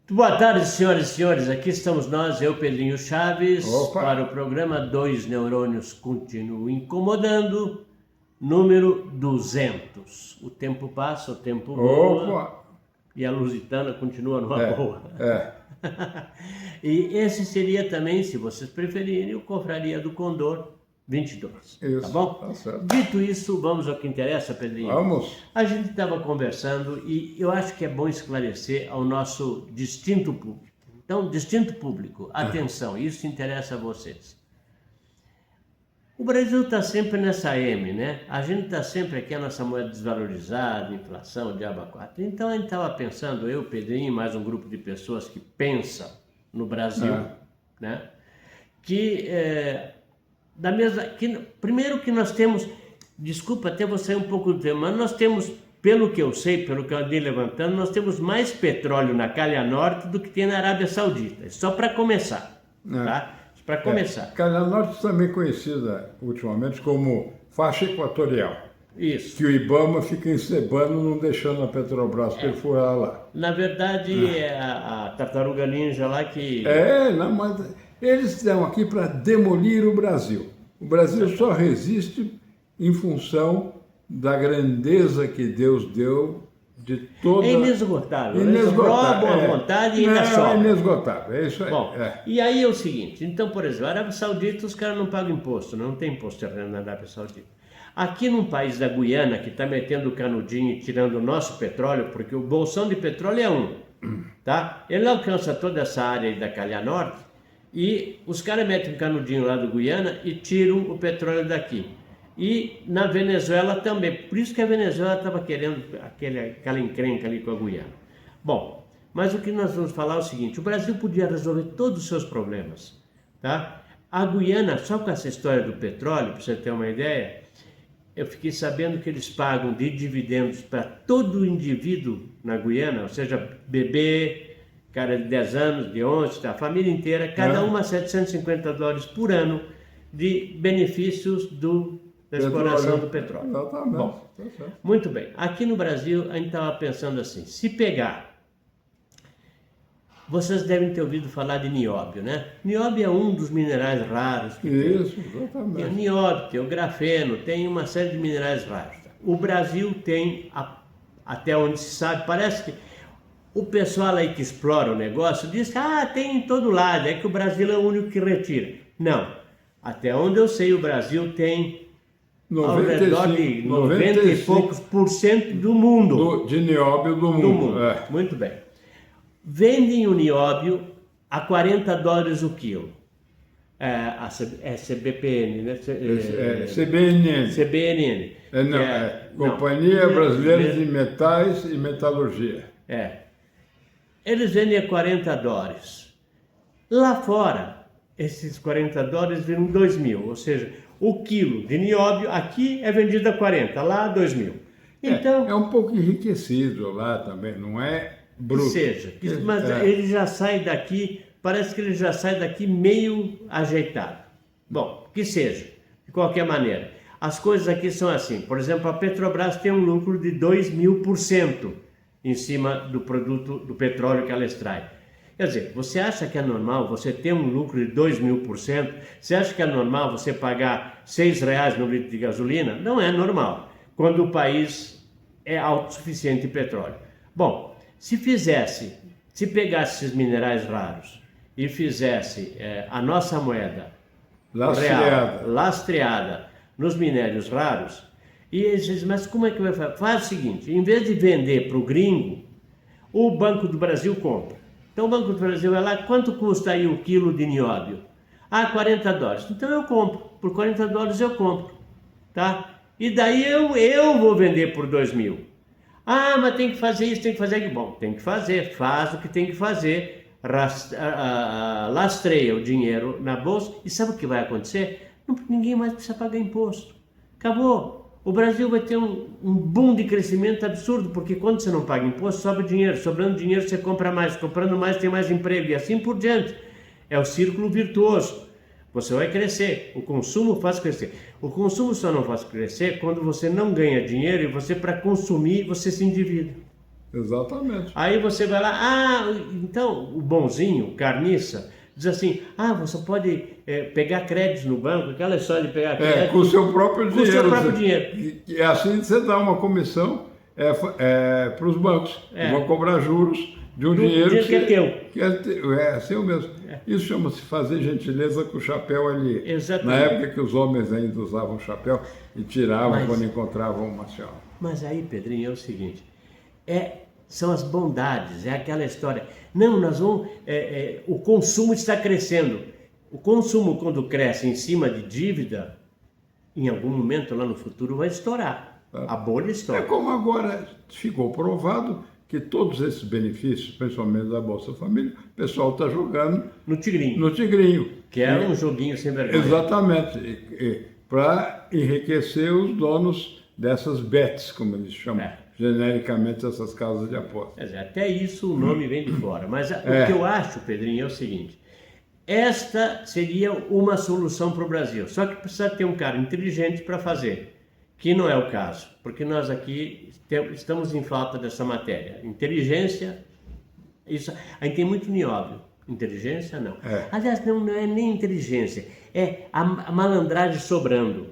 Boa tarde, senhoras e senhores. Aqui estamos nós, eu, Pedrinho Chaves, Opa. para o programa Dois Neurônios Continuam Incomodando, número 200. O tempo passa, o tempo voa Opa! e a Lusitana continua numa boa. É. E esse seria também, se vocês preferirem, o Confraria do Condor 22. Isso, tá bom? tá certo. Dito isso, vamos ao que interessa, Pedrinho. Vamos. A gente estava conversando e eu acho que é bom esclarecer ao nosso distinto público. Então, distinto público, atenção, isso interessa a vocês. O Brasil está sempre nessa M, né? A gente está sempre aqui, a nossa moeda desvalorizada, inflação, diabo a quatro. Então, a gente estava pensando, eu, Pedrinho, mais um grupo de pessoas que pensa no Brasil, né? Primeiro que nós temos, desculpa até vou sair um pouco do tema, mas nós temos, pelo que eu sei, pelo que eu andei levantando, nós temos mais petróleo na Calha Norte do que tem na Arábia Saudita. Só para começar, tá? Para começar. Calha Norte também conhecida ultimamente como faixa equatorial. Isso. Que o Ibama fica encebando, não deixando a Petrobras perfurar lá. Na verdade, é a tartaruga ninja lá que... Não, mas eles estão aqui para demolir o Brasil. O Brasil só resiste em função da grandeza que Deus deu de toda... É inesgotável. Eles roubam à vontade e ainda sobra. É inesgotável, é isso aí. Bom, e aí é o seguinte, então, por exemplo, a Arábia Saudita, os caras não pagam imposto, não tem imposto na Arábia Saudita. Aqui num país da Guiana, que está metendo o canudinho e tirando o nosso petróleo, porque o bolsão de petróleo é um, tá? Ele alcança toda essa área aí da Calha Norte e os caras metem um canudinho lá do Guiana e tiram o petróleo daqui. E na Venezuela também, por isso que a Venezuela estava querendo aquela encrenca ali com a Guiana. Bom, mas o que nós vamos falar é o seguinte, o Brasil podia resolver todos os seus problemas, tá? A Guiana, só com essa história do petróleo, para você ter uma ideia, eu fiquei sabendo que eles pagam de dividendos para todo indivíduo na Guiana, ou seja, bebê, cara de 10 anos, de 11, a família inteira, cada uma $750 por ano de benefícios da exploração do petróleo. Exatamente. Bom, muito bem. Aqui no Brasil, a gente estava pensando assim, se pegar... Vocês devem ter ouvido falar de nióbio, né? Nióbio é um dos minerais raros que tem. Isso, exatamente. Tem o nióbio, tem o grafeno, tem uma série de minerais raros. O Brasil tem, até onde se sabe, parece que o pessoal aí que explora o negócio diz que tem em todo lado, é que o Brasil é o único que retira. Não. Até onde eu sei, o Brasil tem ao redor de 90 e poucos % do mundo. De nióbio do mundo. Muito bem. Vendem o nióbio a $40 o quilo. A CBPN, né? CBNN. CBNN. Companhia Brasileira de Metais e Metalurgia. Eles vendem a $40. Lá fora, esses $40 viram 2.000, ou seja, o quilo de nióbio aqui é vendido a 40, lá a 2.000. Então, é um pouco enriquecido lá também, não é bruto. Mas ele já sai daqui, parece que ele já sai daqui meio ajeitado. Bom, que seja, de qualquer maneira. As coisas aqui são assim, por exemplo, a Petrobras tem um lucro de 2.000% em cima do produto, do petróleo que ela extrai. Quer dizer, você acha que é normal você ter um lucro de 2.000%? Você acha que é normal você pagar R$6 no litro de gasolina? Não é normal, quando o país é autossuficiente em petróleo. Bom, se pegasse esses minerais raros e fizesse a nossa moeda lastreada nos minérios raros, e eles dizem, mas como é que vai fazer? Faz o seguinte, em vez de vender para o gringo, o Banco do Brasil compra. Então o Banco do Brasil vai lá, quanto custa aí o quilo de nióbio? $40. Então eu compro, por $40 eu compro, tá? E daí eu vou vender por 2.000. Mas tem que fazer isso, tem que fazer aquilo. Bom, tem que fazer, faz o que tem que fazer, lastreia o dinheiro na bolsa e sabe o que vai acontecer? Ninguém mais precisa pagar imposto. Acabou. O Brasil vai ter um boom de crescimento absurdo, porque quando você não paga imposto, sobra dinheiro. Sobrando dinheiro, você compra mais. Comprando mais, tem mais emprego e assim por diante. É o círculo virtuoso. Você vai crescer, o consumo faz crescer. O consumo só não faz crescer quando você não ganha dinheiro e você, para consumir, você se endivida. Exatamente. Aí você vai lá, então o bonzinho, o carniça, diz assim, você pode pegar créditos no banco, aquela história de pegar crédito. Com o seu próprio dinheiro. Com o seu próprio dinheiro. E assim você dá uma comissão para os bancos, que vão cobrar juros de um dinheiro que é teu. É seu mesmo. Isso chama-se fazer gentileza com o chapéu ali. Exatamente. Na época que os homens ainda usavam chapéu e tiravam quando encontravam uma senhora. Mas aí, Pedrinho, é o seguinte, são as bondades, é aquela história. Não, nós vamos, o consumo está crescendo. O consumo, quando cresce em cima de dívida, em algum momento lá no futuro vai estourar. A bolha estoura. É como agora ficou provado que todos esses benefícios, principalmente da Bolsa Família, o pessoal está jogando no Tigrinho. No Tigrinho. Que é um joguinho sem vergonha. Exatamente. Para enriquecer os donos dessas bets, como eles chamam. Genericamente essas casas de apostas. Até isso o nome vem de fora. Mas o que eu acho, Pedrinho, é o seguinte. Esta seria uma solução para o Brasil. Só que precisa ter um cara inteligente para fazer. Que não é o caso. Porque nós aqui estamos em falta dessa matéria. Inteligência, isso, a gente tem muito nióbio. Inteligência, não. Aliás, não é nem inteligência. É a malandragem sobrando.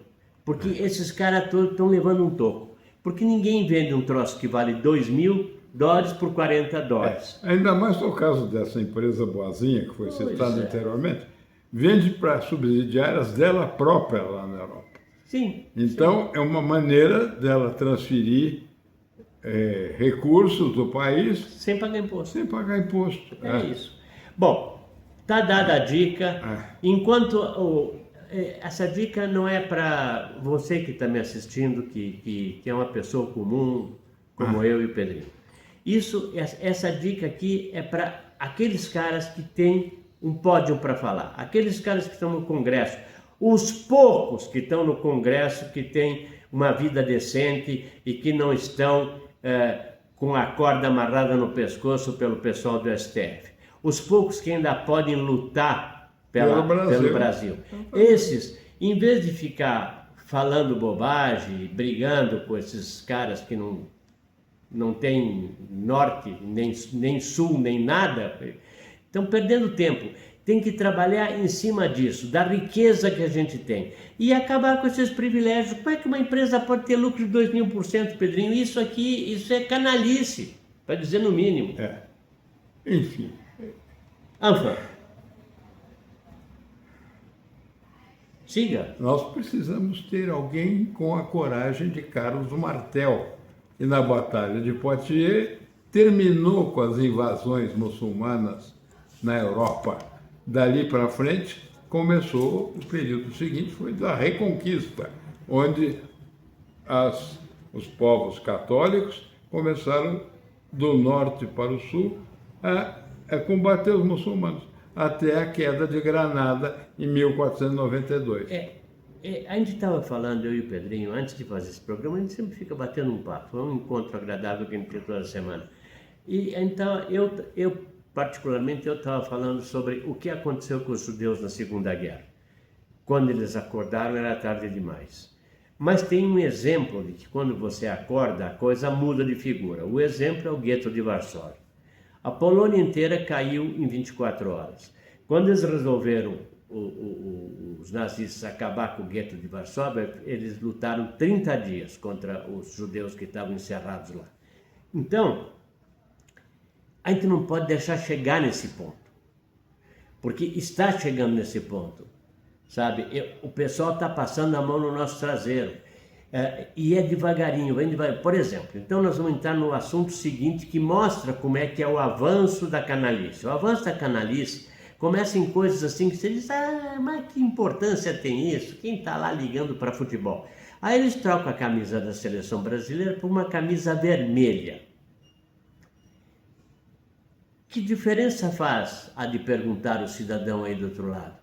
Porque esses caras todos estão levando um toco. Porque ninguém vende um troço que vale $2.000 por $40. Ainda mais no caso dessa empresa boazinha, que foi citada anteriormente, vende para subsidiárias dela própria lá na Europa. Sim. Então, é uma maneira dela transferir recursos do país... Sem pagar imposto. Sem pagar imposto. É isso. Bom, tá dada a dica. Enquanto... essa dica não é para você que está me assistindo, que é uma pessoa comum, como eu e o Pedrinho. Essa dica aqui é para aqueles caras que têm um pódio para falar, aqueles caras que estão no Congresso, os poucos que estão no Congresso que têm uma vida decente e que não estão com a corda amarrada no pescoço pelo pessoal do STF. Os poucos que ainda podem lutar pelo Brasil. Esses, em vez de ficar falando bobagem, brigando com esses caras que não tem norte, nem sul, nem nada, estão perdendo tempo. Tem que trabalhar em cima disso, da riqueza que a gente tem. E acabar com esses privilégios. Como é que uma empresa pode ter lucro de 2.000%, Pedrinho? Isso é canalice, para dizer no mínimo. Enfim. Anfa. Siga. Nós precisamos ter alguém com a coragem de Carlos Martel, que na Batalha de Poitiers terminou com as invasões muçulmanas na Europa. Dali para frente começou o período seguinte, foi da Reconquista, onde os povos católicos começaram do norte para o sul a combater os muçulmanos, até a queda de Granada em 1492. A gente estava falando, eu e o Pedrinho, antes de fazer esse programa, a gente sempre fica batendo um papo, foi um encontro agradável que a gente tem toda semana. E então, particularmente, eu estava falando sobre o que aconteceu com os judeus na Segunda Guerra. Quando eles acordaram, era tarde demais. Mas tem um exemplo de que quando você acorda, a coisa muda de figura. O exemplo é o gueto de Varsóvia. A Polônia inteira caiu em 24 horas. Quando eles resolveram, os nazistas, acabar com o gueto de Varsóvia, eles lutaram 30 dias contra os judeus que estavam encerrados lá. Então, a gente não pode deixar chegar nesse ponto, porque está chegando nesse ponto, sabe? O pessoal está passando a mão no nosso traseiro, e é devagarinho, vem devagarinho. Por exemplo, então nós vamos entrar no assunto seguinte, que mostra como é que é o avanço da canalice. O avanço da canalice começa em coisas assim que você diz, mas que importância tem isso? Quem está lá ligando para futebol? Aí eles trocam a camisa da seleção brasileira por uma camisa vermelha. Que diferença faz a de perguntar o cidadão aí do outro lado?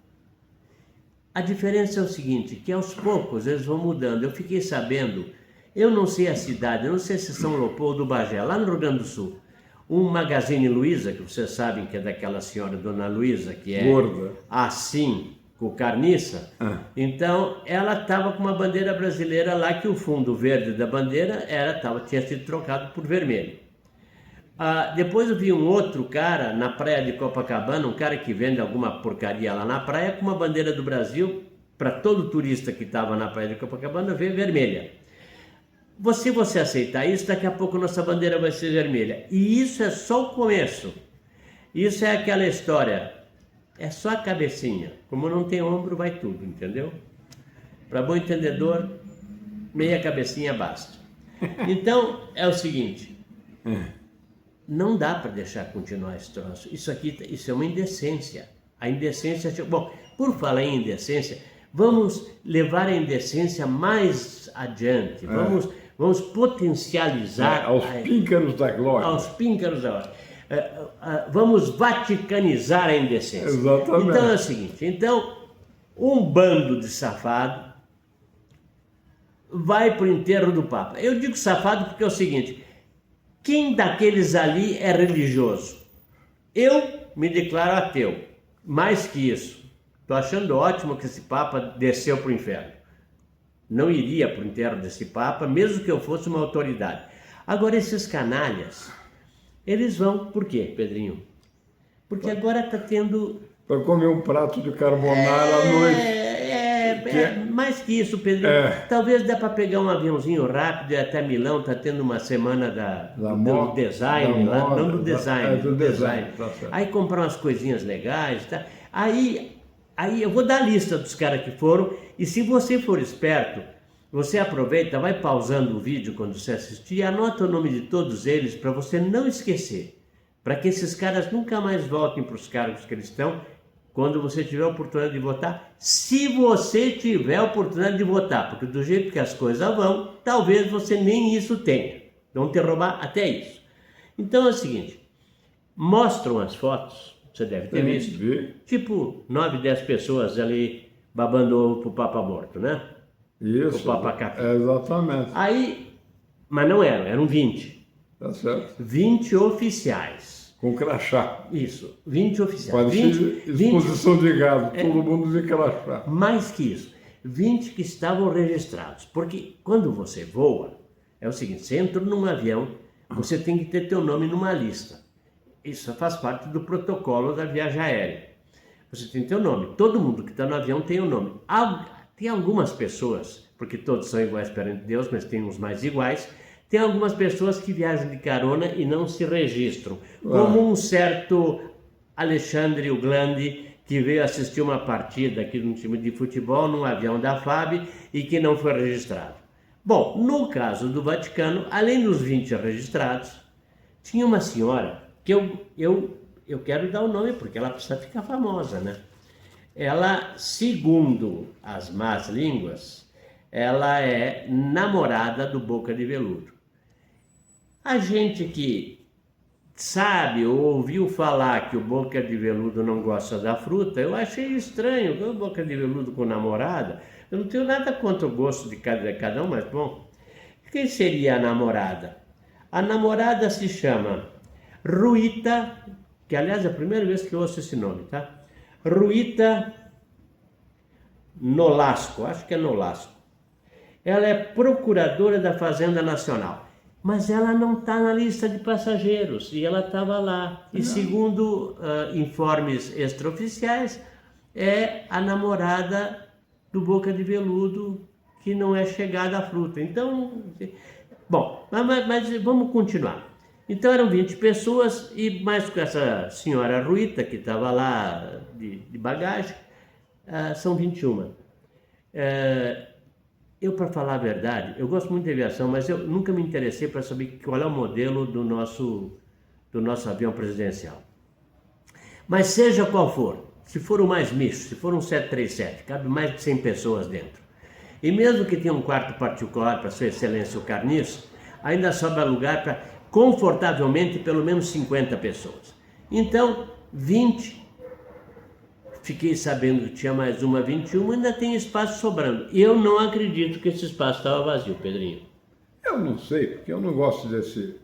A diferença é o seguinte, que aos poucos eles vão mudando. Eu fiquei sabendo, eu não sei a cidade, eu não sei se São Leopoldo ou Bagé, lá no Rio Grande do Sul, um Magazine Luiza, que vocês sabem que é daquela senhora Dona Luiza, que é gorda, assim, com carniça. Então, ela estava com uma bandeira brasileira lá, que o fundo verde da bandeira tinha sido trocado por vermelho. Depois eu vi um outro cara na praia de Copacabana, um cara que vende alguma porcaria lá na praia, com uma bandeira do Brasil, para todo turista que estava na praia de Copacabana ver vermelha. Se você aceitar isso, daqui a pouco nossa bandeira vai ser vermelha. E isso é só o começo. Isso é aquela história. É só a cabecinha. Como não tem ombro, vai tudo, entendeu? Para bom entendedor, meia cabecinha basta. Então, é o seguinte. Não dá para deixar continuar esse troço. Isso é uma indecência. A indecência... Bom, por falar em indecência, vamos levar a indecência mais adiante. Vamos potencializar... aos píncaros da glória. Aos píncaros da glória. Vamos vaticanizar a indecência. Exatamente. Então é o seguinte, um bando de safado vai para o enterro do Papa. Eu digo safado porque é o seguinte, quem daqueles ali é religioso? Eu me declaro ateu, mais que isso. Estou achando ótimo que esse Papa desceu para o inferno. Não iria para o enterro desse Papa, mesmo que eu fosse uma autoridade. Agora esses canalhas... Eles vão, por quê, Pedrinho? Porque agora está tendo... Para comer um prato de carbonara à noite. Mais que isso, Pedrinho. Talvez dê para pegar um aviãozinho rápido e ir até Milão, está tendo uma semana do design, do design. Tá certo. Aí comprar umas coisinhas legais, tá? Aí eu vou dar a lista dos caras que foram, e se você for esperto, você aproveita, vai pausando o vídeo quando você assistir e anota o nome de todos eles para você não esquecer. Para que esses caras nunca mais voltem para os cargos que eles estão quando você tiver a oportunidade de votar. Se você tiver a oportunidade de votar, porque do jeito que as coisas vão, talvez você nem isso tenha. Vão te roubar até isso. Então é o seguinte, mostram as fotos, você deve ter visto, tipo 9, 10 pessoas ali babando ovo pro Papa morto, né? Isso, exatamente. Aí, mas não eram 20. Tá certo. 20 oficiais. Com crachá. Isso, 20 oficiais. Quase exposição de gado, todo mundo de crachá. Mais que isso, 20 que estavam registrados. Porque quando você voa, é o seguinte, você entra num avião, você tem que ter teu nome numa lista. Isso faz parte do protocolo da viagem aérea. Você tem teu nome. Todo mundo que está no avião tem o nome. Tem algumas pessoas, porque todos são iguais perante Deus, mas tem uns mais iguais, tem algumas pessoas que viajam de carona e não se registram, como um certo Alexandre Uglandi, que veio assistir uma partida aqui de um time de futebol num avião da FAB e que não foi registrado. Bom, no caso do Vaticano, além dos 20 registrados, tinha uma senhora, que eu quero dar o nome porque ela precisa ficar famosa, né? Ela, segundo as más línguas, ela é namorada do Boca de Veludo. A gente que sabe ou ouviu falar que o Boca de Veludo não gosta da fruta, eu achei estranho, o Boca de Veludo com namorada. Eu não tenho nada contra o gosto de cada um, mas bom. Quem seria a namorada? A namorada se chama Ruita, que aliás é a primeira vez que eu ouço esse nome, tá? Ruita Nolasco, acho que é Nolasco. Ela é procuradora da Fazenda Nacional, mas ela não está na lista de passageiros e ela estava lá. E segundo informes extraoficiais, é a namorada do Boca de Veludo que não é chegada à fruta. Então, bom, mas vamos continuar. Então eram 20 pessoas e mais com essa senhora Ruita, que estava lá de bagagem, são 21. Eu, para falar a verdade, eu gosto muito de aviação, mas eu nunca me interessei para saber qual é o modelo do nosso avião presidencial. Mas seja qual for, se for o mais misto, se for um 737, cabe mais de 100 pessoas dentro. E mesmo que tenha um quarto particular para Sua Excelência o Carniço, ainda sobra lugar para confortavelmente pelo menos 50 pessoas. Então, 20, fiquei sabendo que tinha mais uma 21, ainda tem espaço sobrando. Eu não acredito que esse espaço estava vazio, Pedrinho. Eu não sei, porque eu não gosto desse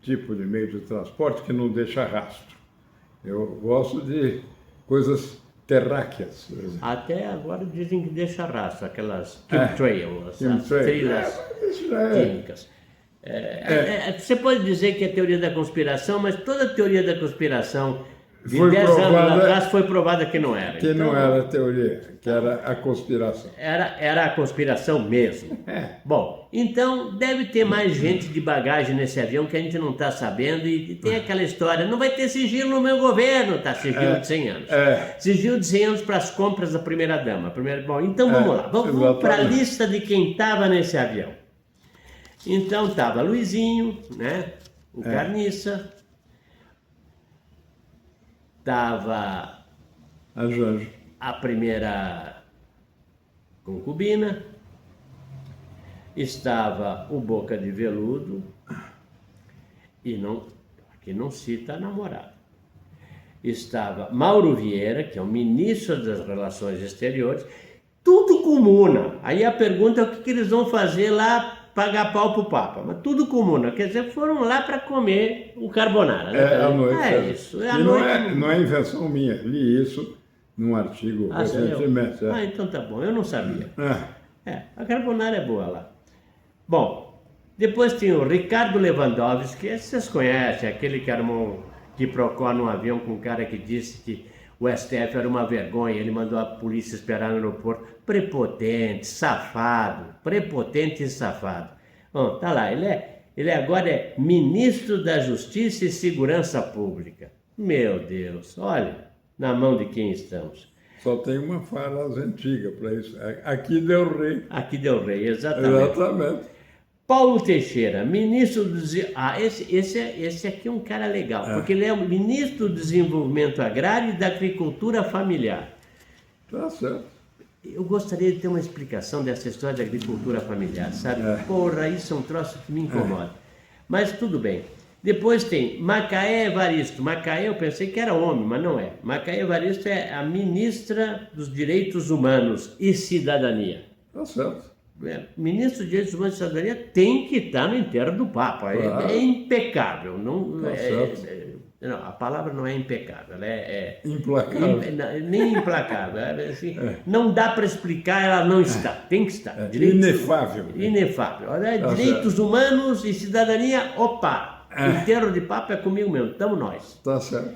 tipo de meio de transporte que não deixa rastro. Eu gosto de coisas terráqueas. Até agora dizem que deixa rastro, aquelas chemtrails, as trilhas químicas. Você pode dizer que é teoria da conspiração, mas toda teoria da conspiração de Foi 10 anos provada atrás foi provada que não era. que Então, não era teoria, que era a conspiração. era a conspiração mesmo. Bom, então deve ter mais gente de bagagem nesse avião que a gente não está sabendo e tem aquela história, não vai ter sigilo no meu governo, tá? Sigilo de 100 anos. Sigilo de 100 anos para as compras da primeira-dama. Bom, então vamos lá, vamos para a lista de quem estava nesse avião. Então estava Luizinho, né? O Carniça, estava A Janja. a primeira concubina, estava o Boca de Veludo, e aqui não cita a namorada. Estava Mauro Vieira, que é o ministro das Relações Exteriores, tudo comuna. Aí a pergunta é o que eles vão fazer lá, pagar pau pro Papa, mas tudo comuna, quer dizer, foram lá para comer o carbonara. Né? À noite. Isso. E não é invenção minha, li isso num artigo recentemente. Então tá bom, eu não sabia. A carbonara é boa lá. Bom, depois tinha o Ricardo Lewandowski, esse vocês conhecem, aquele que armou quiprocó num avião com um cara que disse que o STF era uma vergonha, ele mandou a polícia esperar no aeroporto. Prepotente, safado, prepotente e safado. Bom, tá lá, ele agora é ministro da Justiça e Segurança Pública. Meu Deus, olha, na mão de quem estamos. Só tem uma frase antiga para isso. Aqui deu rei. Aqui deu rei, exatamente. Paulo Teixeira, ministro do... esse aqui é um cara legal, porque ele é o ministro do Desenvolvimento Agrário e da Agricultura Familiar. Tá certo. Eu gostaria de ter uma explicação dessa história da agricultura familiar, sabe? Porra, isso é um troço que me incomoda. Mas tudo bem. Depois tem Macaé Evaristo. Macaé eu pensei que era homem, mas não é. Macaé Evaristo é a ministra dos Direitos Humanos e Cidadania. Tá certo. Ministro dos Direitos Humanos e Cidadania tem que estar no enterro do Papa. É impecável. Não, não, a palavra não é impecável, ela é implacável. Nem implacável. Assim, não dá para explicar, ela não está. Tem que estar. Inefável. Inefável. Direitos humanos e cidadania, opa! Enterro de Papa é comigo mesmo, estamos nós. Tá certo.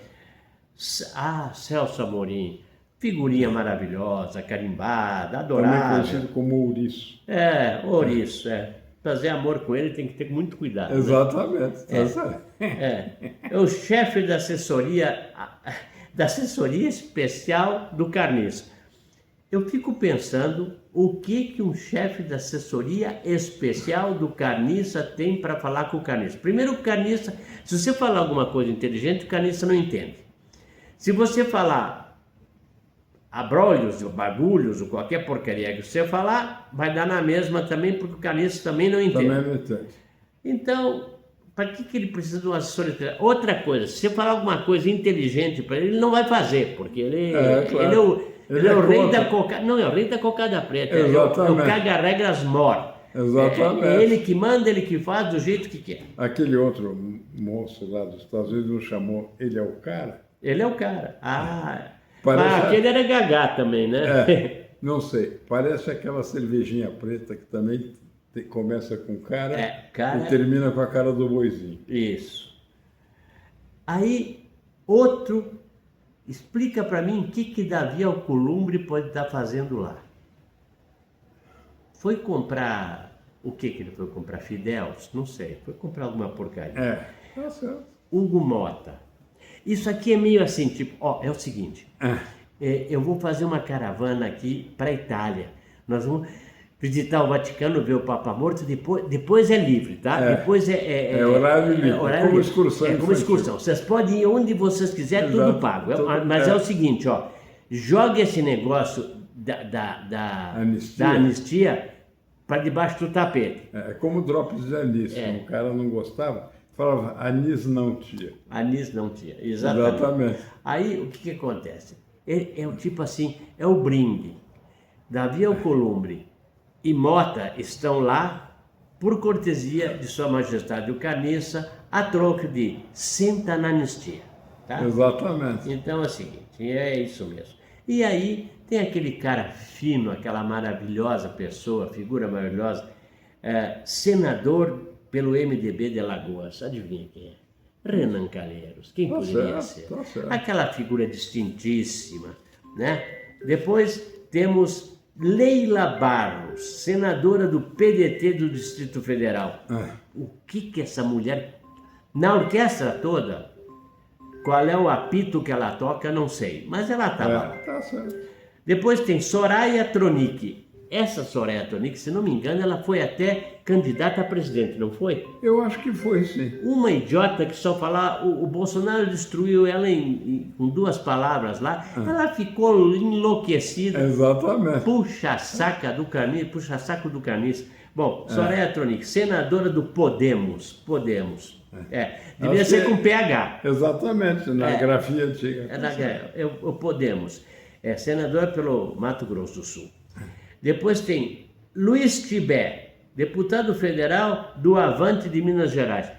Celso Amorim. Figurinha maravilhosa, carimbada, adorável. Também conhecido como ouriço. Ouriço, Fazer amor com ele tem que ter muito cuidado. Exatamente. É o chefe da assessoria especial do Carniça. Eu fico pensando o que um chefe da assessoria especial do Carniça tem para falar com o Carniça. Primeiro, o Carniça, se você falar alguma coisa inteligente, o Carniça não entende. Se você falar abrolhos, bagulhos, ou qualquer porcaria que você falar, vai dar na mesma também, porque o Carniça também não entende. Também não entende. Então, para que ele precisa de um assessor? Outra coisa, se você falar alguma coisa inteligente para ele, ele não vai fazer, porque ele é o rei da cocada. Não, é o rei da cocada preta. Exatamente. É o caga-regras mor. Exatamente. É ele que manda, ele que faz do jeito que quer. Aquele outro moço lá dos Estados Unidos nos chamou, ele é o cara? Ele é o cara. Aquele era gagá também, né? Não sei. Parece aquela cervejinha preta que também começa com cara e termina com a cara do boizinho. Isso. Aí, outro, explica para mim o que Davi Alcolumbre pode estar fazendo lá. Foi comprar... O que ele foi comprar? Fidels? Não sei. Foi comprar alguma porcaria. Tá certo. Hugo Mota. Isso aqui é meio assim, tipo, é o seguinte, eu vou fazer uma caravana aqui para a Itália, nós vamos visitar o Vaticano, ver o Papa Morto, depois é livre, tá? Depois é horário livre, como excursão. É como excursão, vocês podem ir onde vocês quiserem, tudo pago, mas é o seguinte, joga esse negócio da anistia para debaixo do tapete. É como drops de anis, o cara não gostava. Falava, anis não tinha. Anis não tinha, exatamente. Aí, o que acontece? É o tipo assim, é o brinde. Davi Alcolumbre e Mota estão lá por cortesia de Sua Majestade o Carniça, a troco de senta na anistia. Tá? Exatamente. Então é o seguinte, é isso mesmo. E aí, tem aquele cara fino, aquela maravilhosa pessoa, figura maravilhosa, senador pelo MDB de Alagoas. Adivinha quem é? Renan Calheiros. Quem poderia ser? Tá certo. Aquela figura distintíssima, né? Depois temos Leila Barros, senadora do PDT do Distrito Federal. O que essa mulher... Na orquestra toda, qual é o apito que ela toca, não sei. Mas ela estava lá. Tá certo. Depois tem Soraya Tronic. Essa Soraya Tronic, se não me engano, ela foi até candidata a presidente, não foi? Eu acho que foi, sim. Uma idiota que só falava... O Bolsonaro destruiu ela com 2 palavras lá. Ela ficou enlouquecida. Exatamente. Puxa-saco do Canis. Bom, Soraya Tronic, senadora do Podemos. Devia Acho ser que com PH. Exatamente, na grafia antiga. O Podemos. Senadora pelo Mato Grosso do Sul. Depois tem Luiz Tibé, deputado federal do Avante de Minas Gerais.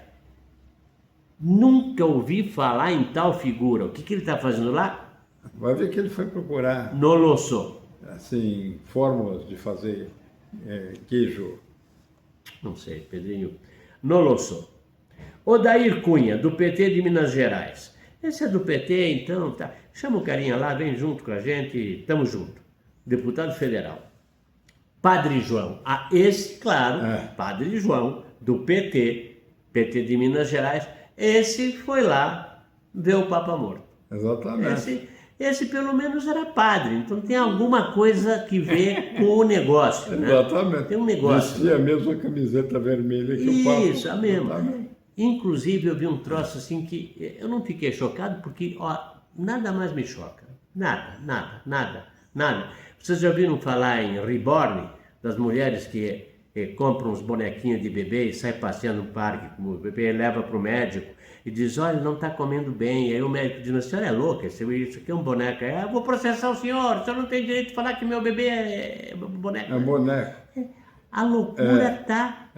Nunca ouvi falar em tal figura. O que ele está fazendo lá? Vai ver que ele foi procurar, No Losso. assim, fórmulas de fazer queijo. Não sei, Pedrinho. No Losso. Odair Cunha, do PT de Minas Gerais. Esse é do PT, então, tá. Chama o carinha lá, vem junto com a gente, tamo junto. Deputado federal. Padre João. Esse, claro, Padre João, do PT de Minas Gerais. Esse foi lá ver o Papa morto. Exatamente. Esse pelo menos era padre, então tem alguma coisa que ver com o negócio, né? Exatamente. Tem um negócio. Vestia a mesma camiseta vermelha que o Papa. Isso, a mesma. Inclusive eu vi um troço assim que eu não fiquei chocado porque, nada mais me choca. Nada. Vocês já ouviram falar em Reborn, das mulheres que compram uns bonequinhos de bebê e saem passeando no parque, como o bebê leva para o médico e diz, olha, não está comendo bem. E aí o médico diz, a senhora é louca, isso aqui é um boneco. Eu vou processar o senhor não tem direito de falar que meu bebê é boneco. É boneco. A loucura está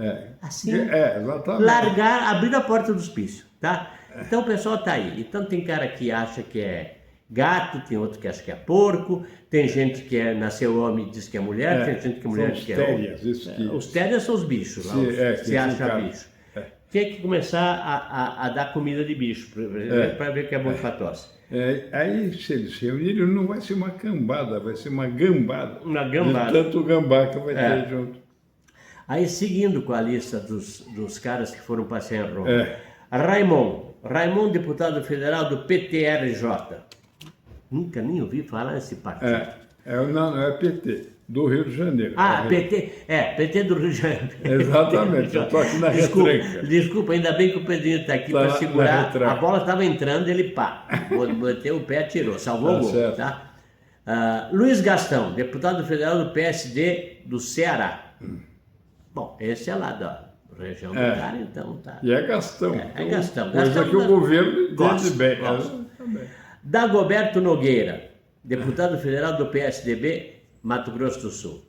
assim, exatamente. abrir a porta do hospício, tá? Então o pessoal está aí. Então tem cara que acha que é gato, tem outro que acha que é porco, tem gente que nasceu homem e diz que é mulher, tem gente que é mulher e diz que é homem. Os térias são os bichos lá, se acha bicho. Tem que começar a dar comida de bicho, para ver que é bom para tosse. Aí, se eles se reunirem, não vai ser uma cambada, vai ser uma gambada. Uma gambada. De tanto gambá que vai ter junto. Aí, seguindo com a lista dos caras que foram passear em Roma. Raimon, deputado federal do PTRJ. Nunca nem ouvi falar nesse partido. Não é PT, do Rio de Janeiro. PT do Rio de Janeiro. Exatamente, eu estou aqui na retranca. Desculpa, ainda bem que o Pedrinho está aqui para segurar. A bola estava entrando, ele bateu o pé, atirou, salvou o gol. Tá? Luiz Gastão, deputado federal do PSD do Ceará. Bom, esse é lá da região do cara, então tá. E é Gastão. É Gastão. Coisa que o governo entende bem. Dagoberto Nogueira, deputado federal do PSDB, Mato Grosso do Sul.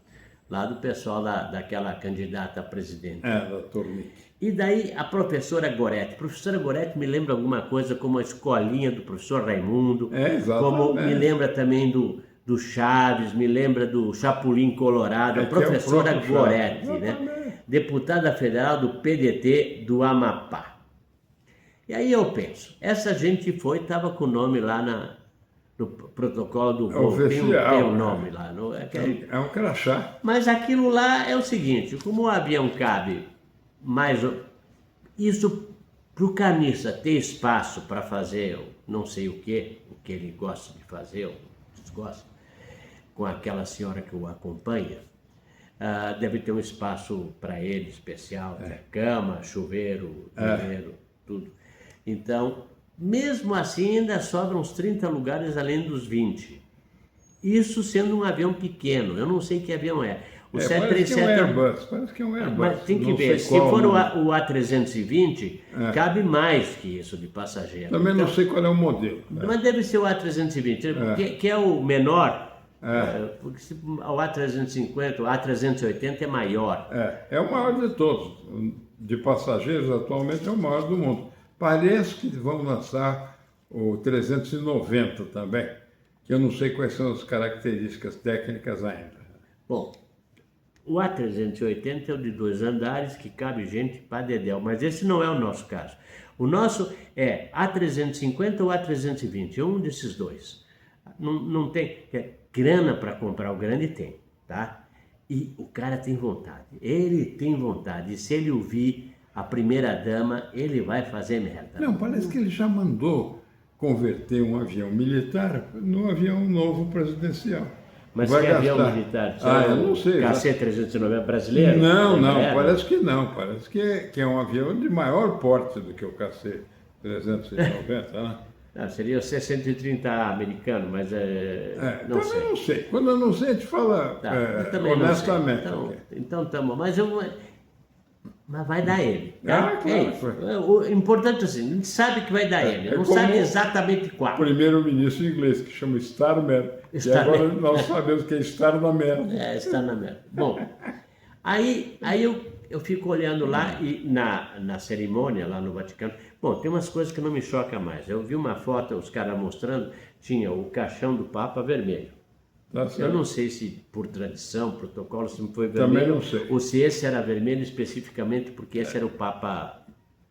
Lá do pessoal daquela candidata a presidente. Da Tornic. E daí a professora Goretti. Professora Goretti me lembra alguma coisa como a escolinha do professor Raimundo. Como me lembra também do Chaves, me lembra do Chapolin Colorado. A professora Goretti, né? Deputada federal do PDT do Amapá. E aí eu penso, essa gente estava com o nome lá no protocolo do voo, tem um nome lá. É um crachá. Mas aquilo lá é o seguinte, como o avião cabe mais... Isso, para o carniça ter espaço para fazer não sei o que ele gosta de fazer, ou desgosta, com aquela senhora que o acompanha, deve ter um espaço para ele especial, cama, chuveiro, banheiro, tudo. Então, mesmo assim, ainda sobram uns 30 lugares além dos 20. Isso sendo um avião pequeno, eu não sei que avião é. O 737 parece que é um Airbus. Mas tem que ver, se for o A320, cabe mais que isso de passageiro. Também não sei qual é o modelo. Mas deve ser o A320, que é o menor. Porque o A350, o A380 é maior. É o maior de todos. De passageiros, atualmente é o maior do mundo. Parece que vão lançar o 390 também, que eu não sei quais são as características técnicas ainda. Bom, O A380 é o de 2 andares, que cabe gente para dedéu, mas esse não é o nosso caso. O nosso é A350 ou A320, um desses dois. Não tem grana para comprar o grande, tem, tá? E o cara tem vontade, ele tem vontade, e se ele ouvir a primeira dama, ele vai fazer merda. Não, parece que ele já mandou converter um avião militar num avião novo presidencial. Mas Vai que avião gastar. militar? Eu não sei. KC-390 brasileiro? Não, É, parece que não. Parece que é um avião de maior porte do que o KC-390, né? Não, seria o C-130A americano, mas não também sei. não sei. Quando eu não sei, a gente fala Tá, eu também não sei. honestamente. Então estamos, mas vai dar ele. Ah, Tá? claro, É isso. claro. O importante é assim, a gente sabe que vai dar ele, não como sabe exatamente qual. O primeiro-ministro inglês, que chama Starmer, e Starmer. agora nós sabemos que é estar na merda. Está na merda. Bom, aí eu fico olhando lá e na cerimônia lá no Vaticano. Bom, tem umas coisas que não me chocam mais. Eu vi uma foto, os caras mostrando, tinha o caixão do Papa vermelho. Tá Eu certo. não sei se por tradição, protocolo, se não foi Também vermelho, não sei. ou se esse era vermelho especificamente porque esse era o Papa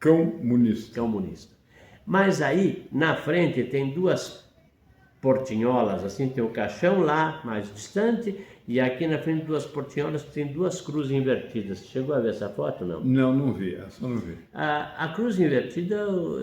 Comunista. comunista. Mas aí, na frente, tem duas portinholas, assim, tem o caixão lá, mais distante, e aqui na frente duas portinholas tem duas cruzes invertidas. Chegou a ver essa foto, não? Não vi, essa eu não vi. A cruz invertida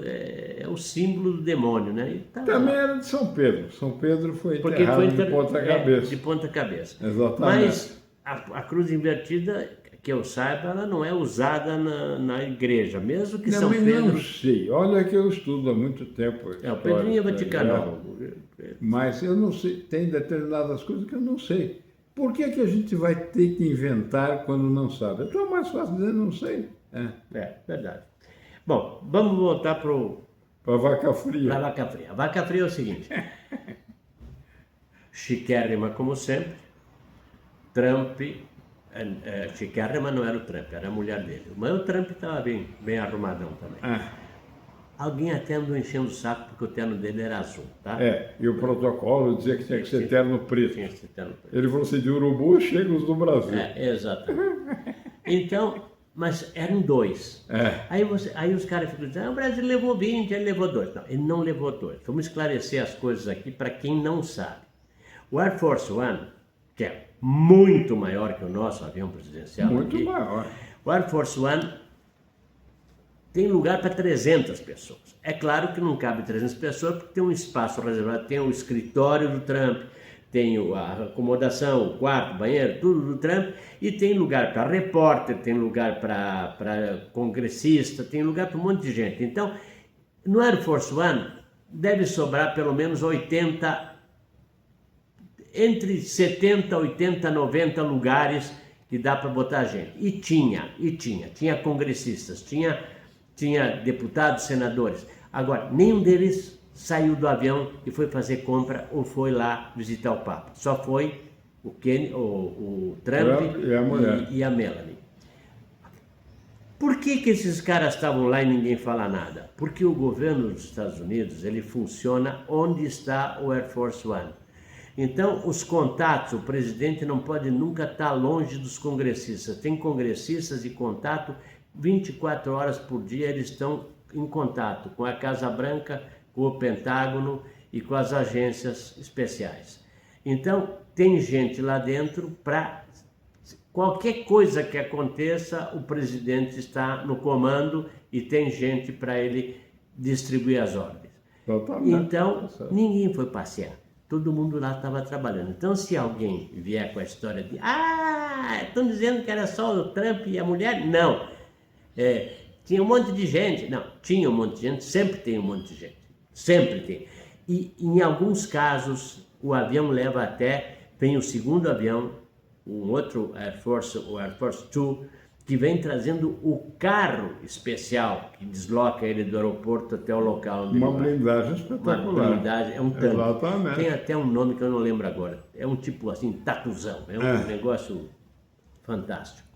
é o símbolo do demônio, né? E tá Também lá. era de São Pedro. São Pedro foi Porque enterrado foi de ponta cabeça. de ponta cabeça. Exatamente. Mas a cruz invertida, que eu saiba, ela não é usada na igreja, mesmo que São Também não Pedro... sei. Olha que eu estudo há muito tempo. O Pedrinho é história, vaticanólogo. Mas eu não sei, tem determinadas coisas que eu não sei. Por que a gente vai ter que inventar quando não sabe? Então é mais fácil dizer não sei. Verdade. Bom, vamos voltar para Para vaca a fria. vaca fria. A vaca fria é o seguinte: chiquérrima como sempre, Trump, chiquérrima não era o Trump, era a mulher dele. Mas o Trump estava bem arrumadão também. Alguém até andou enchendo o saco porque o terno dele era azul, tá? E o protocolo dizia que tinha que ser terno preto. Tinha esse terno preto. Ele falou assim, de urubu chega os do Brasil. Exatamente. Então, mas eram dois. Aí os caras ficam dizendo, o Brasil levou 20, ele levou 2. Não, ele não levou 2. Vamos esclarecer as coisas aqui para quem não sabe. O Air Force One, que é muito maior que o nosso avião presidencial Muito aqui, maior. o Air Force One tem lugar para 300 pessoas. É claro que não cabe 300 pessoas porque tem um espaço reservado, tem o escritório do Trump, tem a acomodação, o quarto, o banheiro, tudo do Trump, e tem lugar para repórter, tem lugar para congressista, tem lugar para um monte de gente. Então, no Air Force One deve sobrar pelo menos 80, entre 70, 80, 90 lugares que dá para botar gente. E tinha congressistas, tinha deputados, senadores. Agora, nenhum deles saiu do avião e foi fazer compra ou foi lá visitar o Papa. Só foi o Trump e a mulher. e a Melanie. Por que esses caras estavam lá e ninguém fala nada? Porque o governo dos Estados Unidos, ele funciona onde está o Air Force One. Então, os contatos, o presidente não pode nunca estar longe dos congressistas. Tem congressistas e contato 24 horas por dia, eles estão em contato com a Casa Branca, com o Pentágono e com as agências especiais. Então, tem gente lá dentro para qualquer coisa que aconteça, o presidente está no comando e tem gente para ele distribuir as ordens. Então, ninguém foi passear. Todo mundo lá estava trabalhando. Então, se alguém vier com a história de estão dizendo que era só o Trump e a mulher, não. Tinha um monte de gente. Não, tinha um monte de gente, sempre tem um monte de gente. Sempre tem. E em alguns casos, o avião leva vem o segundo avião, um outro Air Force, o Air Force 2, que vem trazendo o carro especial que desloca ele do aeroporto até o local onde Uma ele vai. blindagem espetacular. Uma blindagem, é um tanque. Exatamente. Tem até um nome que eu não lembro agora. É um tipo assim, tatuzão. É um negócio fantástico.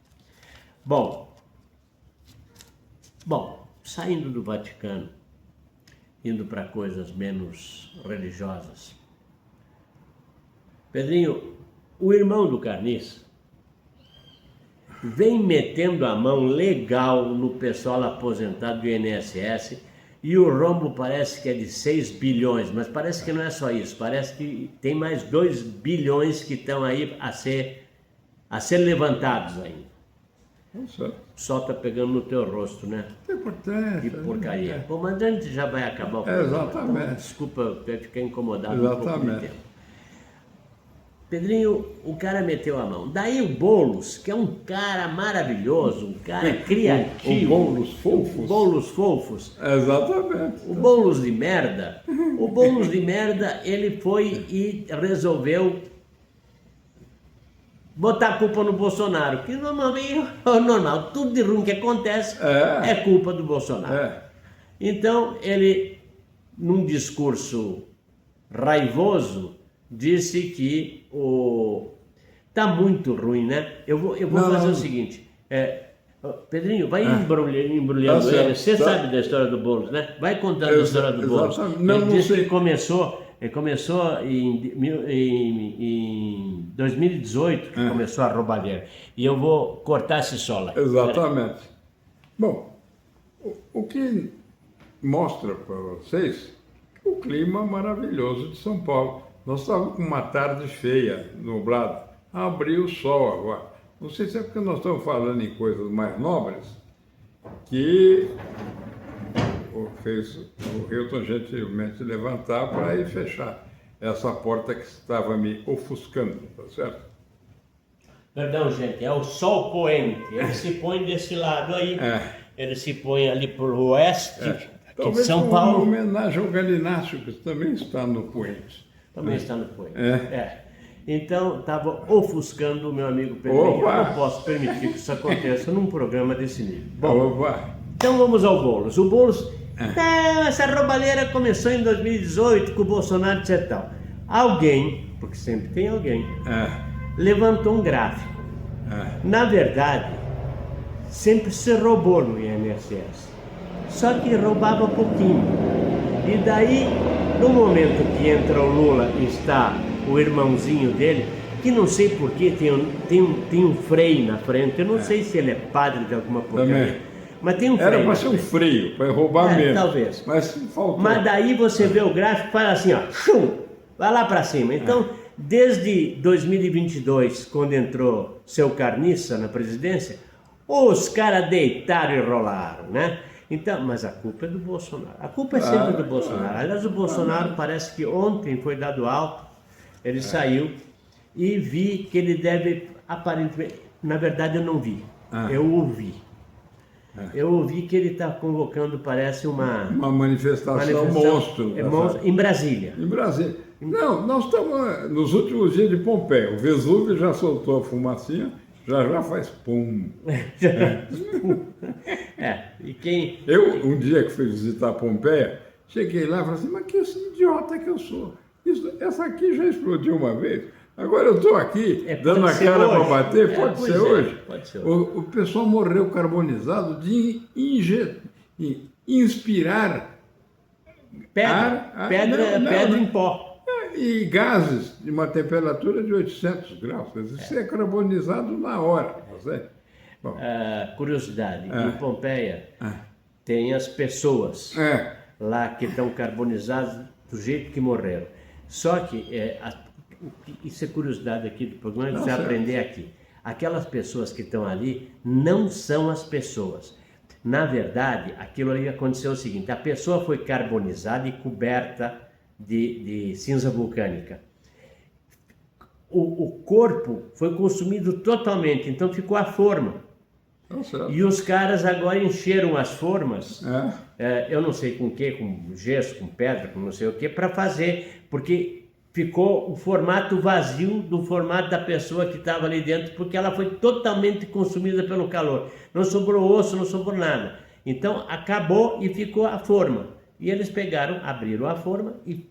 Bom, saindo do Vaticano, indo para coisas menos religiosas. Pedrinho, o irmão do Carniça, vem metendo a mão legal no pessoal aposentado do INSS, e o rombo parece que é de 6 bilhões, mas parece que não é só isso, parece que tem mais 2 bilhões que estão aí a ser levantados ainda. O sol tá pegando no teu rosto, né? É importante. Que porcaria. Bom, mas a gente já vai acabar o programa. Exatamente. Então, desculpa eu ficar incomodado Exatamente. um pouco de tempo. Pedrinho, o cara meteu a mão. Daí o Boulos, que é um cara maravilhoso, um cara criativo. O Boulos Fofos. O Boulos Fofos. Exatamente. O Boulos de merda. O Boulos de merda, ele foi e resolveu botar a culpa no Bolsonaro. Que normalmente é normal. Tudo de ruim que acontece é culpa do Bolsonaro. Então, ele, num discurso raivoso, disse que tá muito ruim, né? Eu vou fazer o seguinte, Pedrinho, vai embrulhando ele. Você sabe da história do Boulos, né? Vai contando a história do Boulos. Ele disse que começou em 2018, que começou a roubalheira. E eu vou cortar esse solo aí. Exatamente. Bom, o que mostra para vocês o clima maravilhoso de São Paulo. Nós estávamos com uma tarde feia, nublada. Abriu o sol agora. Não sei se é porque nós estamos falando em coisas mais nobres, que fez o Hilton gentilmente levantar para ir fechar essa porta que estava me ofuscando, tá certo? Perdão, gente, é o sol poente. Ele se põe desse lado aí, ele se põe ali para o oeste, aqui de São Paulo. Uma homenagem ao Galinácio, que também está no poente. Também está no poente. Então, estava ofuscando o meu amigo Pedrinho. Eu não posso permitir que isso aconteça num programa desse nível. Bom, então vamos ao Boulos. O Boulos, essa roubalheira começou em 2018 com o Bolsonaro, etc. Tal. Alguém, porque sempre tem alguém, levantou um gráfico. Na verdade, sempre se roubou no INSS. Só que roubava pouquinho. E daí, no momento que entra o Lula e está o irmãozinho dele, que não sei porquê, tem um freio na frente, eu não sei se ele é padre de alguma porcaria, mas tem um freio. Era para ser um freio, para roubar menos. Talvez. Mas faltou. Mas daí você vê o gráfico e fala assim, ó, vai lá para cima. Então, desde 2022, quando entrou seu Carniça na presidência, os caras deitaram e rolaram, né? Então, mas a culpa é do Bolsonaro. A culpa é sempre do Bolsonaro. Aliás, o Bolsonaro parece que ontem foi dado alto, ele saiu e vi que ele deve, aparentemente, na verdade eu não vi, eu ouvi. Eu ouvi que ele está convocando, parece uma manifestação monstro. Em Brasília. Em Brasília. Não, nós estamos nos últimos dias de Pompeia. O Vesúvio já soltou a fumacinha, já faz pum. E quem... Eu, um dia que fui visitar Pompeia, cheguei lá e falei assim, mas que idiota que eu sou. Essa aqui já explodiu uma vez. Agora eu estou aqui dando a cara para bater, pode ser hoje. Pode ser hoje. O pessoal morreu carbonizado de inspirar pedra em pó. E gases de uma temperatura de 800 graus. Isso é carbonizado na hora. Bom, curiosidade, em Pompeia tem as pessoas lá que estão carbonizadas do jeito que morreram. Só que, isso é curiosidade aqui do programa, você aprender aqui. Aquelas pessoas que estão ali não são as pessoas. Na verdade, aquilo ali aconteceu o seguinte, a pessoa foi carbonizada e coberta de cinza vulcânica. O corpo foi consumido totalmente, então ficou a forma. E os caras agora encheram as formas, eu não sei com o que, com gesso, com pedra, com não sei o que, para fazer, porque ficou o formato vazio do formato da pessoa que estava ali dentro, porque ela foi totalmente consumida pelo calor. Não sobrou osso, não sobrou nada. Então acabou e ficou a forma. E eles pegaram, abriram a forma e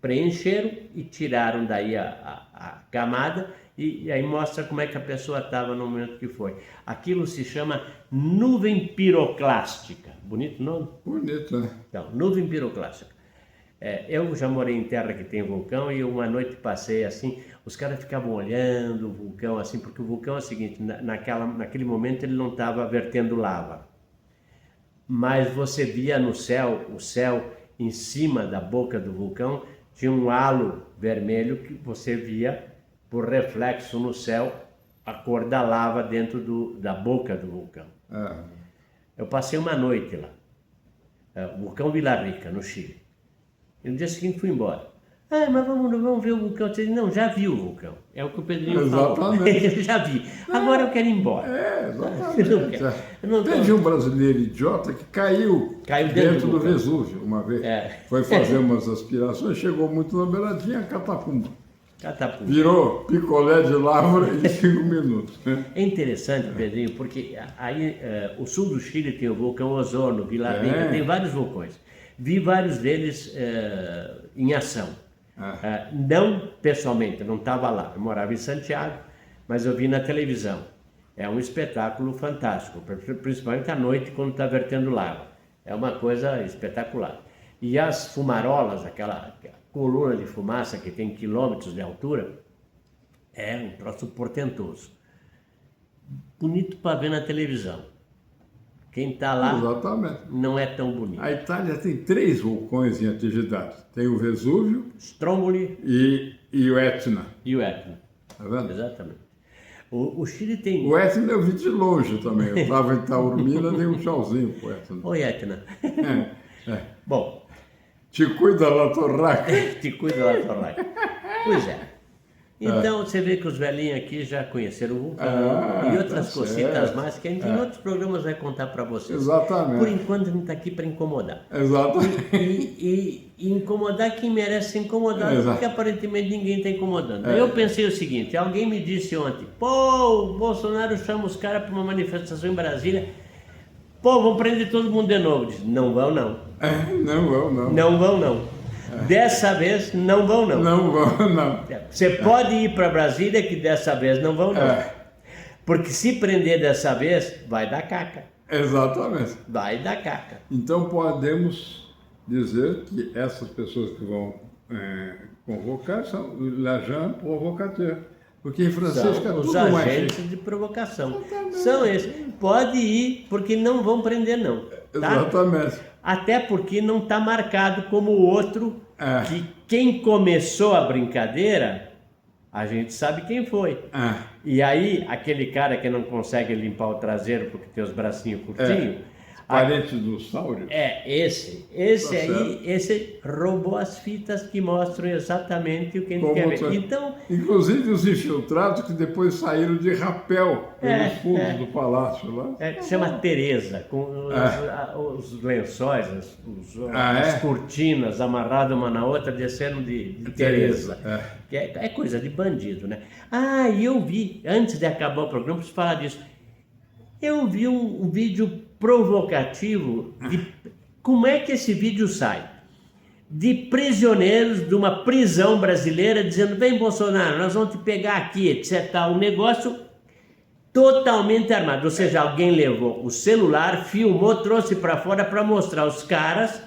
preencheram e tiraram daí a camada. E aí mostra como é que a pessoa estava no momento que foi. Aquilo se chama nuvem piroclástica. Bonito nome? Bonito, né? Então, nuvem piroclástica. Eu já morei em terra que tem vulcão e uma noite passei assim, os caras ficavam olhando o vulcão assim, porque o vulcão é o seguinte, naquele momento ele não estava vertendo lava, mas você via no céu, o céu em cima da boca do vulcão tinha um halo vermelho que você via por reflexo no céu a cor da lava dentro da boca do vulcão. Eu passei uma noite lá, o vulcão Vila Rica, no Chile, e no dia seguinte fui embora. Mas vamos ver o vulcão. Eu disse, não, já vi o vulcão. É o que o Pedrinho falou. Eu já vi. Agora eu quero ir embora. Exatamente. Teve um brasileiro idiota que caiu dentro do Vesúvio uma vez. Foi fazer umas aspirações, chegou muito na beiradinha, catapumba. Virou picolé de lava em 5 minutos. É interessante, Pedrinho, porque aí o sul do Chile tem o vulcão Osorno, Vila Rica, tem vários vulcões. Vi vários deles em ação. Não pessoalmente, não estava lá, eu morava em Santiago, mas eu vi na televisão. É um espetáculo fantástico, principalmente à noite quando está vertendo lava. É uma coisa espetacular. E as fumarolas, aquela coluna de fumaça que tem quilômetros de altura, é um troço portentoso. Bonito para ver na televisão. Quem está lá não é tão bonito. A Itália tem 3 vulcões em atividade. Tem o Vesúvio, Stromboli e o Etna. Tá vendo? Exatamente. O Chile tem... O Etna eu vi de longe também. Eu estava em Taormina, dei um tchauzinho pro Etna. Oi, Etna. Bom... Te cuida lá, Torraca. Te cuida lá, Torraca. Pois é. Então, você vê que os velhinhos aqui já conheceram o vulcão e outras cositas mais que a gente em outros programas vai contar para vocês. Exatamente. Por enquanto, a gente está aqui para incomodar. Exatamente. E incomodar quem merece ser incomodado, porque aparentemente ninguém está incomodando. Eu pensei o seguinte, alguém me disse ontem, o Bolsonaro chama os caras para uma manifestação em Brasília, vão prender todo mundo de novo. Disse, não vão não. Não vão não. Não vão não. Dessa vez não vão não. Não vão não. Você pode ir para Brasília que dessa vez não vão não. Porque se prender dessa vez, vai dar caca. Exatamente. Vai dar caca. Então podemos dizer que essas pessoas que vão convocar são l'agent provocateur. Porque em francês fica tudo os agentes de provocação. São esses. Pode ir, porque não vão prender não. Tá? Exatamente. Até porque não está marcado como o outro, que quem começou a brincadeira, a gente sabe quem foi. E aí, aquele cara que não consegue limpar o traseiro porque tem os bracinhos curtinhos... Parente do Saurio? Esse roubou as fitas que mostram exatamente o que a gente quer ver. Então, inclusive os infiltrados que depois saíram de rapel pelos fundos do palácio lá. Chama Tereza, com os lençóis, as cortinas amarradas uma na outra, descendo de Tereza. É coisa de bandido, né? E eu vi, antes de acabar o programa, preciso falar disso. Eu vi um vídeo provocativo de como é que esse vídeo sai? De prisioneiros de uma prisão brasileira dizendo, vem Bolsonaro, nós vamos te pegar aqui, etc. Um negócio totalmente armado. Ou seja, alguém levou o celular, filmou, trouxe para fora para mostrar os caras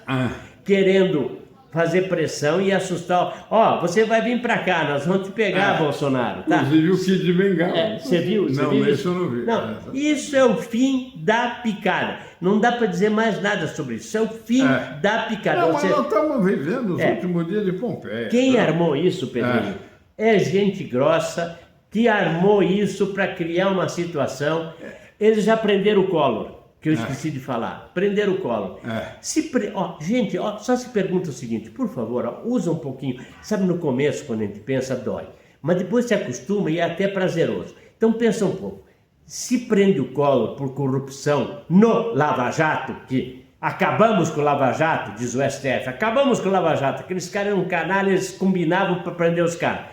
querendo fazer pressão e assustar. Você vai vir para cá, nós vamos te pegar, Bolsonaro. Tá? Inclusive o Kid de Bengala. Você viu? Não, isso eu não vi. Não, isso é o fim da picada. Não dá para dizer mais nada sobre isso. Isso é o fim da picada. Não, mas nós estamos vivendo os últimos dias de Pompeia. Quem armou isso, Pedrinho, é gente grossa que armou isso para criar uma situação. Eles já prenderam o Collor. Que eu esqueci de falar, prender o Collor. Gente, só se pergunta o seguinte, por favor, usa um pouquinho. Sabe, no começo, quando a gente pensa, dói. Mas depois se acostuma e é até prazeroso. Então pensa um pouco. Se prende o Collor por corrupção no Lava Jato, que acabamos com o Lava Jato, diz o STF, acabamos com o Lava Jato, aqueles caras eram canalhas, eles combinavam para prender os caras.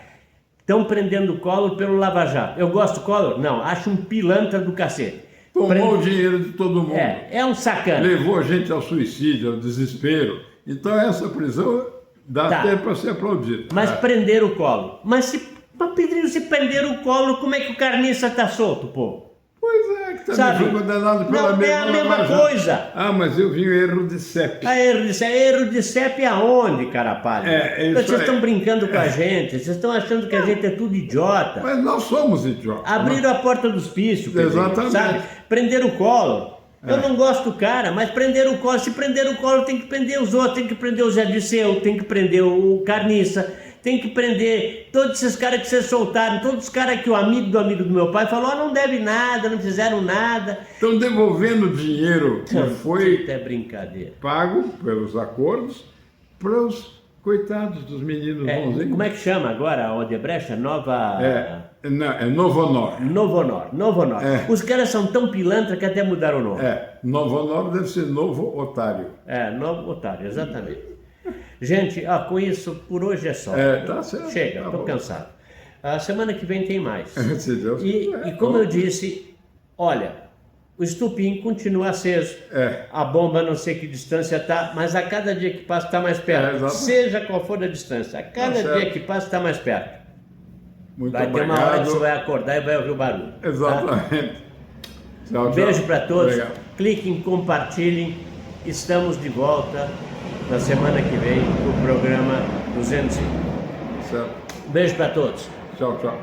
Estão prendendo o Collor pelo Lava Jato. Eu gosto do Collor? Não, acho um pilantra do cacete. Tomou o dinheiro de todo mundo. É um sacana. Levou a gente ao suicídio, ao desespero. Então essa prisão dá tempo para ser aplaudida. Mas prender o Collor. Mas Pedrinho, se prender o Collor, como é que o carniça está solto, pô? Pois é, que também sabe? foi condenado pela Não, é a mesma coisa. Ah, mas eu vi o erro de CEP. Erro de CEP aonde, cara pálida? É isso Vocês aí. estão brincando com a gente, vocês estão achando que a gente é tudo idiota. Mas nós somos idiotas. Abriram a porta dos pícios, quer dizer, Exatamente. sabe? Prenderam o Collor. Eu não gosto do cara, mas prenderam o Collor. Se prenderam o Collor, tem que prender os outros, tem que prender o Zé Disseu, tem que prender o Carniça, tem que prender todos esses caras que vocês soltaram, todos os caras que o amigo do meu pai falou, não deve nada, não fizeram nada. Estão devolvendo dinheiro que foi É brincadeira. pago pelos acordos para os coitados dos meninos bonzinhos. Como é que chama agora a Odebrecht? Não, é Novo Honor. Novo Honor. É. Os caras são tão pilantra que até mudaram o nome. Novo Honor deve ser Novo Otário. Novo Otário, exatamente. Gente, com isso, por hoje é só. Tá certo. Chega, Tá estou bom. cansado. A semana que vem tem mais. Se Deus quiser. E como eu disse, olha, o estupim continua aceso. A bomba não sei que distância está, mas a cada dia que passa está mais perto. Exatamente. Seja qual for a distância, a cada certo. dia que passa está mais perto. Muito Vai ter obrigado. uma hora que você vai acordar e vai ouvir o barulho. Tá? Exatamente. Tchau, tchau. Beijo para todos. Obrigado. Cliquem, compartilhem. Estamos de volta na semana que vem com o programa 205. Certo. Beijo para todos. Tchau, tchau.